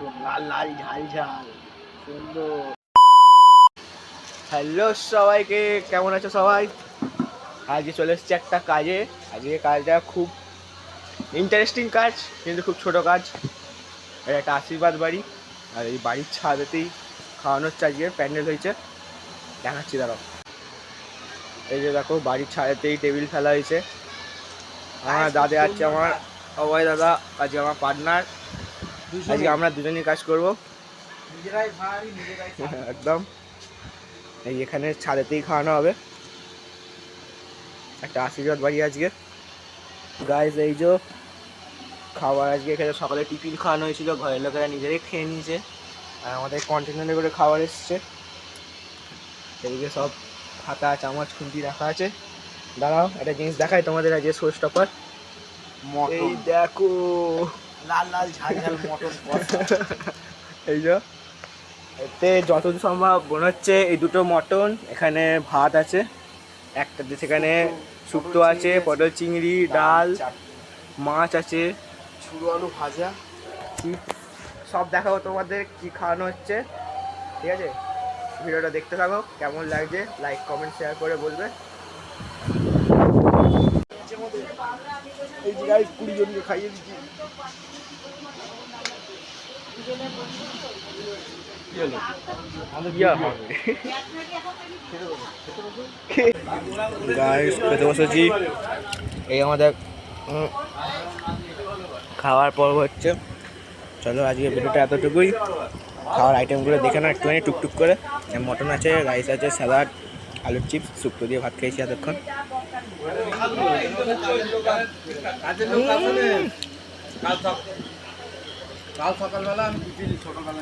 Mutton লাল লাল ঝাল ঝাল সুন্দর। হ্যালো সবাইকে, কেমন আছো সবাই? আজকে চলে এসেছি একটা কাজে। আজকে কাজটা খুব ইন্টারেস্টিং কাজ, কিন্তু খুব ছোট কাজ। এটা একটা আশীর্বাদ বাড়ি, আর এই বাড়ির ছাদেতেই খাওয়ানো হচ্ছে। আজকে প্যান্ডেল হয়েছে, দেখাচ্ছি দাঁড়াও। এই যে দেখো, বাড়ির ছাদেতেই টেবিল ফেলা হয়েছে। আমার দাদা আছে, আমার অভয় দাদা আজকে আমার পার্টনার। আজকে আমরা দুজনেই কাজ করবো একদম। এই এখানে ছাদেতেই খাওয়ানো হবে, একটা আশীর্বাদ বাড়ি আজকে। গাইজ এই যে খাবার আজকে এখানে সকালে টিফিন খাওয়ানো হয়েছিল, ঘরের লোকেরা নিজেরাই খেয়ে নিয়েছে। আর আমাদের কন্টেনারে করে খাবার এসছে। এইদিকে সব হাতা চামচ খুন্তি রাখা আছে। দাঁড়াও, একটা জিনিস দেখাই তোমাদের। আজকে শো স্টপার এই দেখো, লাল লাল ঝাল ঝাল মটন এই যে এতে যতদূর সম্ভব মনে হচ্ছে এই দুটো মটন। এখানে ভাত আছে, একটাতে সেখানে শুক্তো আছে, পটল চিংড়ি ডাল, মাছ আছে, ঝুড়ো আলু ভাজা, সব দেখাবো তোমাদের কি খাওয়ানো হচ্ছে। ঠিক আছে, ভিডিওটা দেখতে থাকো। কেমন লাগছে লাইক কমেন্ট শেয়ার করে বলবে। এই যে গাইস 20 জনকে খাইয়ে দিচ্ছি। গাইস খেতে বসেছি। এই আমাদের খাওয়ার পর্ব হচ্ছে। চলো আজকে ভিডিওটা এতটুকুই। খাওয়ার আইটেমগুলো দেখে না একটুখানি টুকটুক করে। মটন আছে, রাইস আছে, স্যালাড, আলুর চিপস, শুক্তো দিয়ে ভাত খেয়েছি এতক্ষণ। কাল সকালবেলা আমি সকালবেলা